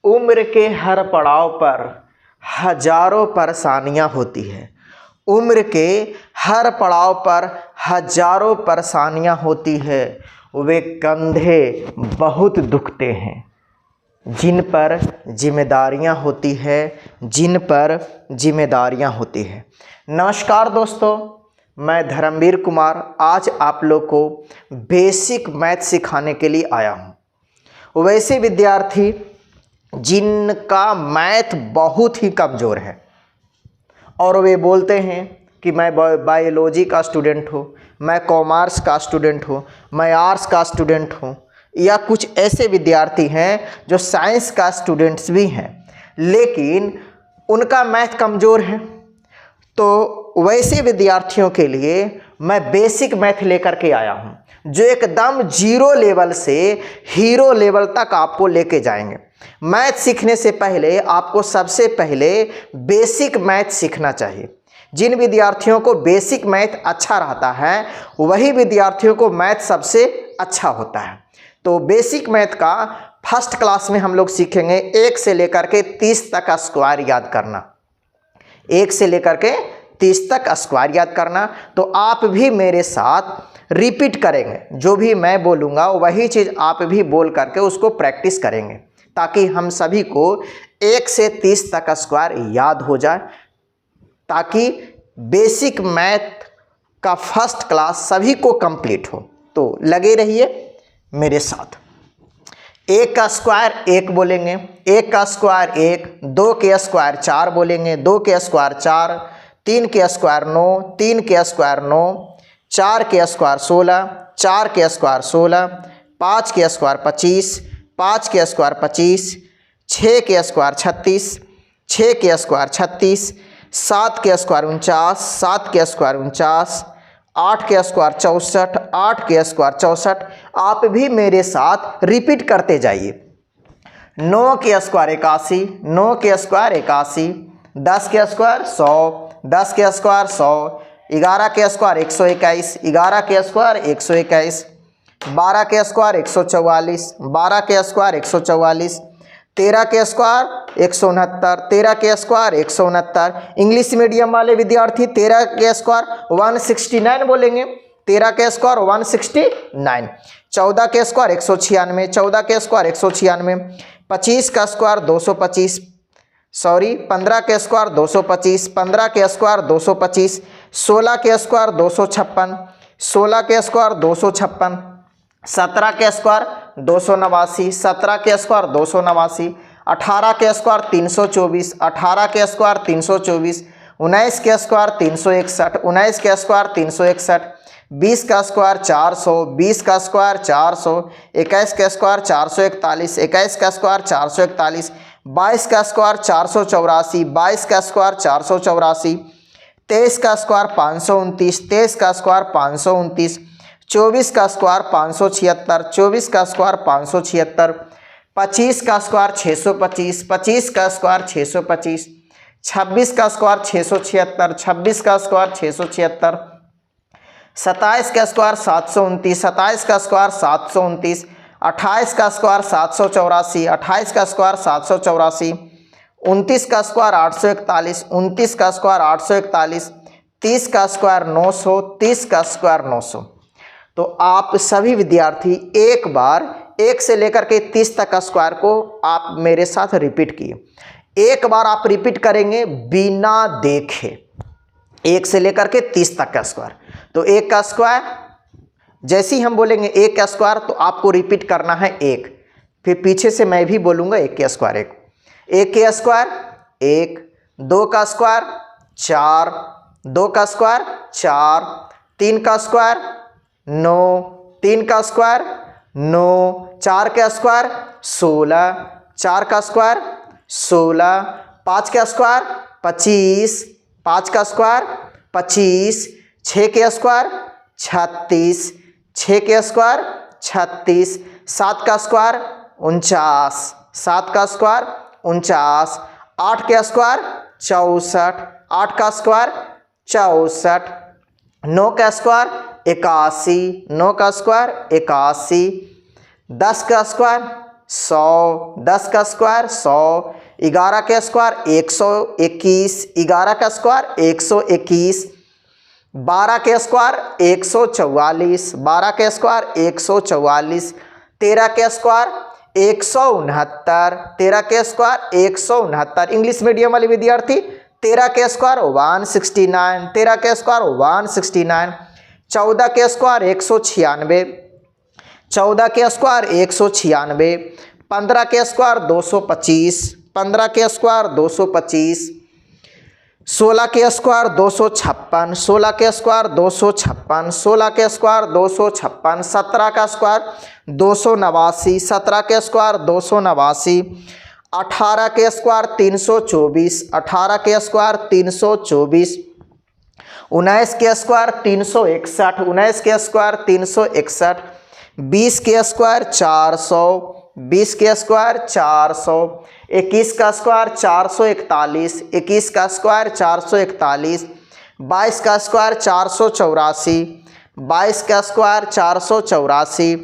उम्र के हर पड़ाव पर हजारों परेशानियां होती है। उम्र के हर पड़ाव पर हजारों परेशानियां होती है। वे कंधे बहुत दुखते हैं जिन पर जिम्मेदारियां होती है, जिन पर जिम्मेदारियां होती है। नमस्कार दोस्तों, मैं धर्मवीर कुमार आज आप लोग को बेसिक मैथ सिखाने के लिए आया हूँ। वैसे विद्यार्थी जिनका मैथ बहुत ही कमज़ोर है और वे बोलते हैं कि मैं बायोलॉजी का स्टूडेंट हूँ, मैं कॉमर्स का स्टूडेंट हूँ, मैं आर्ट्स का स्टूडेंट हूँ, या कुछ ऐसे विद्यार्थी हैं जो साइंस का स्टूडेंट्स भी हैं लेकिन उनका मैथ कमज़ोर है। तो वैसे विद्यार्थियों के लिए मैं बेसिक मैथ लेकर के आया हूँ जो एकदम जीरो लेवल से हीरो लेवल तक आपको लेके जाएंगे। मैथ सीखने से पहले आपको सबसे पहले बेसिक मैथ सीखना चाहिए। जिन विद्यार्थियों को बेसिक मैथ अच्छा रहता है वही विद्यार्थियों को मैथ सबसे अच्छा होता है। तो बेसिक मैथ का फर्स्ट क्लास में हम लोग सीखेंगे 1 से लेकर के 30 तक स्क्वायर याद करना। 1 से लेकर के 30 तक स्क्वायर याद करना। तो आप भी मेरे साथ रिपीट करेंगे, जो भी मैं बोलूँगा वही चीज़ आप भी बोल करके उसको प्रैक्टिस करेंगे ताकि हम सभी को 1 से 30 तक स्क्वायर याद हो जाए, ताकि बेसिक मैथ का फर्स्ट क्लास सभी को कंप्लीट हो। तो लगे रहिए मेरे साथ। 1 का स्क्वायर 1 बोलेंगे, 1 का स्क्वायर 1, 2 के स्क्वायर 4 बोलेंगे, 2 के स्क्वायर 4, 3 के स्क्वायर 9, 3 के स्क्वायर 9, 4 के स्क्वायर 16, 4 के स्क्वायर 16, 5 के स्क्वायर 25, 5 के स्क्वायर 25, 6 के स्क्वायर 36, 6 के स्क्वायर 36, 7 के स्क्वायर 49, 7 के स्क्वायर 49, 8 के स्क्वायर 64, 8 के स्क्वायर 64। आप भी मेरे साथ रिपीट करते जाइए। 9 के स्क्वायर 81, 9 के स्क्वायर 81, 10 के स्क्वायर 100, 10 के स्क्वायर 100, 11 के स्क्वायर 121, 11 के स्क्वायर 121, 12 के स्क्वायर 144, 12 के स्क्वायर 144, 13 के स्क्वायर 169, 13 के स्क्वायर 169। इंग्लिश मीडियम वाले विद्यार्थी 13 के स्क्वायर 169 बोलेंगे, 13 के स्क्वायर 169। 14 के स्क्वायर 196, 14 के स्क्वायर 196। 25 का स्क्वायर 225, 15 के स्क्वायर 225, 15 के स्क्वायर 225। 16 के स्क्वायर 256, 16 के स्क्वायर 256। 17 के स्क्वायर 289, 17 के स्क्वायर 289। 18 के स्क्वायर 324, 18 के स्क्वायर 324। 19 के स्क्वायर 361, 19 के स्क्वायर 361। 20 का स्क्वायर 400, 20 का स्क्वायर 400। 21 का स्क्वायर 441, 21 का स्क्वायर 441। 22 का स्क्वायर 484, 22 का स्क्वायर 484। 23 का स्क्वायर 529, 23 का स्क्वायर 529। 24 का स्क्वायर 576, 24 का स्क्वायर 576। 25 का स्क्वायर 625, 25 का स्क्वायर 625। 26 का स्क्वायर 676, 26 का स्क्वायर 676। 27 का स्क्वायर 729, 27 का स्क्वायर 729। 28 का स्क्वायर 784, 28 का स्क्वायर 784। 29 का स्क्वायर 841, 29 का स्क्वायर 841। 30 का स्क्वायर 900, 30 का स्क्वायर 900। तो आप सभी विद्यार्थी एक बार 1 से लेकर के 30 तक का स्क्वायर को आप मेरे साथ रिपीट किए। एक बार आप रिपीट करेंगे बिना देखे 1 से लेकर के 30 तक का स्क्वायर। तो 1 का स्क्वायर जैसे ही हम बोलेंगे 1 का स्क्वायर तो आपको रिपीट करना है 1, फिर पीछे से मैं भी बोलूँगा 1 के स्क्वायर 1, 1 के स्क्वायर 1, 2 का स्क्वायर 4, 2 का स्क्वायर 4, 3 का स्क्वायर 9, 3 का स्क्वायर 9, 4 का स्क्वायर 16, 4 का स्क्वायर 16। 5 का स्क्वायर 25, 5 का स्क्वायर 25। 6 के स्क्वायर 36, 6 के स्क्वायर 36। 7 का स्क्वायर 49, 7 का स्क्वायर 49। 8 के स्क्वायर 64, 8 का स्क्वायर 64। 9 का स्क्वायर 81, 9 का स्क्वायर 81। 10 का स्क्वायर 100, 10 का स्क्वायर 100, 11 के स्क्वायर 121, 11 का स्क्वायर 121, 12 के स्क्वायर 144, 12 के स्क्वायर 144, 13 के स्क्वायर 169, 13 के स्क्वायर 169। इंग्लिश मीडियम वाले विद्यार्थी 13 के स्क्वायर 169, 13 के स्क्वायर 169, 14 के स्क्वायर 196, 14 के स्क्वायर 196, 15 के स्क्वायर 225, 15 के स्क्वायर 225, 16 के स्क्वायर 256, 16 के स्क्वायर 256, 16 के स्क्वायर 256, 17 का स्क्वायर 289, 17 के स्क्वायर 289, 18 के स्क्वायर 324, 18 के स्क्वायर 324, 19 के स्क्वायर 361, 19 के स्क्वायर 361, 20 के स्क्वायर 400, 20 के स्क्वायर 400, 21 का स्क्वायर 441, 21 का स्क्वायर 441, 22 का स्क्वायर 484, 22 का स्क्वायर 484,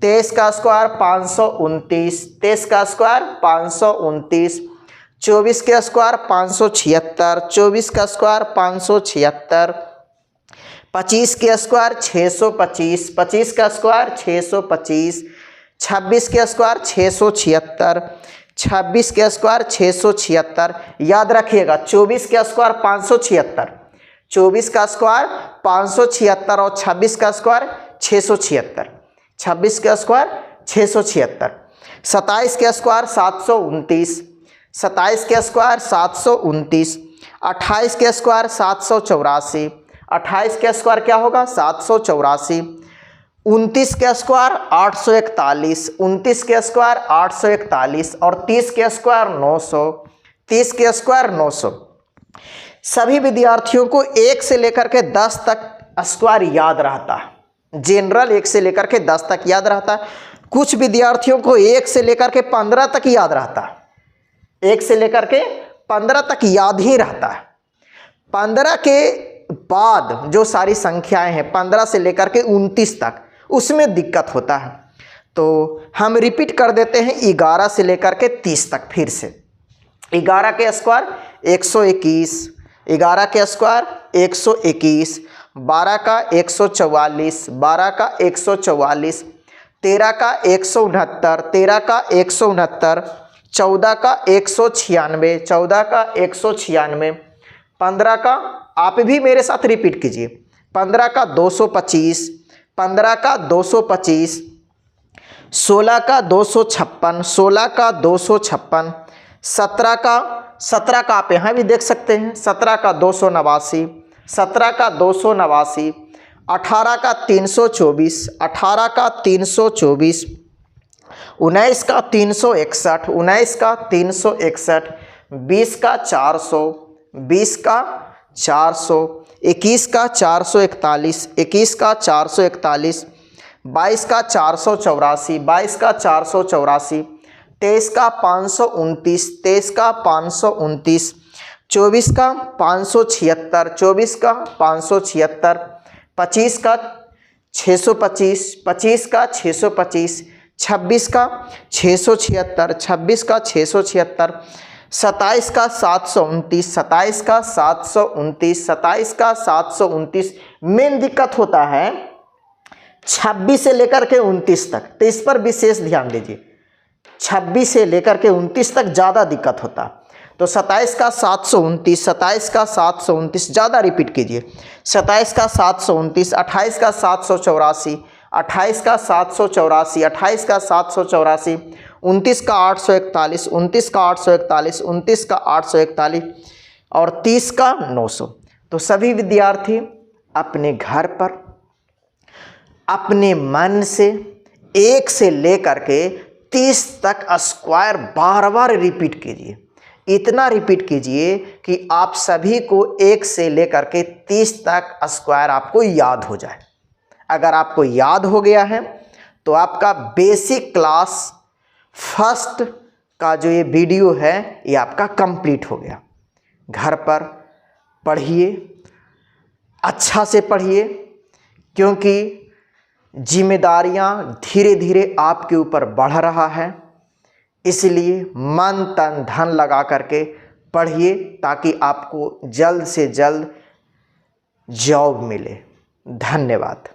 23 का स्क्वायर 529, 23 का स्क्वायर 529, 24 के स्क्वायर 576, 24 का स्क्वायर 576, 25 के स्क्वायर 625, 25 का स्क्वायर 625, 26 के स्क्वायर 676, 26 के स्क्वायर 676। याद रखिएगा 24 के स्क्वायर 576, 24 का स्क्वायर 576 और 26 का स्क्वायर 676, 26 का स्क्वायर 676। 27 के स्क्वायर 729, 27 के स्क्वायर 729, 28 के स्क्वायर 784, 28 के स्क्वायर क्या होगा 784, 29 के स्क्वायर 841, 29 के स्क्वायर 841 और 30 के स्क्वायर 900, 30 के स्क्वायर 900। सभी विद्यार्थियों को 1 से लेकर के 10 तक स्क्वायर याद रहता है। जनरल 1 से लेकर के 10 तक याद रहता है। कुछ विद्यार्थियों को 1 से लेकर के 15 तक याद रहता है। 1 से लेकर के 15 तक याद ही रहता है। 15 के बाद जो सारी संख्याएं हैं 15 से लेकर के 29 तक, उसमें दिक्कत होता है। तो हम रिपीट कर देते हैं 11 से लेकर के 30 तक फिर से। 11 के स्क्वायर 121, 11 के स्क्वायर 121, 12 का 144, 12 का 144, 13 का 169, 13 का 169, 14 का 196, 14 का 196, 15 का, आप भी मेरे साथ रिपीट कीजिए, 15 का 225, 15 का 225, 16 का 256, 16 का 256, 17 का आप यहाँ भी देख सकते हैं, 17 का 289, 17 का 289, 18 का 324, 18 का 324, 19 का 361, 19 का 361, 20 का 400, 20 का 400, 21 का 441, 21 का 441, 22 का 484, 22 का 484, 23 का 529, 23 का 529, 24 का 576, 24 का 576, 25 का 625, 25 का 625, 26 का 676, 26 का 676, 27 का 729, 27 का 729, 27 का 729। मेन दिक्कत होता है 26 से लेकर के 29 तक, तो इस पर विशेष ध्यान दीजिए। 26 से लेकर के 29 तक ज़्यादा दिक्कत होता है। तो 27 का 729, 27 का 729 ज़्यादा रिपीट कीजिए। 27 का 729, 28 का 784, 28 का 784, 28 का 784, 29 का 841, 29 का 841, 29 का 841 और 30 का 900। तो सभी विद्यार्थी अपने घर पर अपने मन से 1 से लेकर के 30 तक स्क्वायर बार बार रिपीट कीजिए। इतना रिपीट कीजिए कि आप सभी को 1 से लेकर के 30 तक स्क्वायर आपको याद हो जाए। अगर आपको याद हो गया है तो आपका बेसिक क्लास फर्स्ट का जो ये वीडियो है ये आपका कंप्लीट हो गया। घर पर पढ़िए, अच्छा से पढ़िए, क्योंकि जिम्मेदारियां धीरे धीरे आपके ऊपर बढ़ रहा है। इसलिए मन तन धन लगा करके पढ़िए ताकि आपको जल्द से जल्द जॉब मिले। धन्यवाद।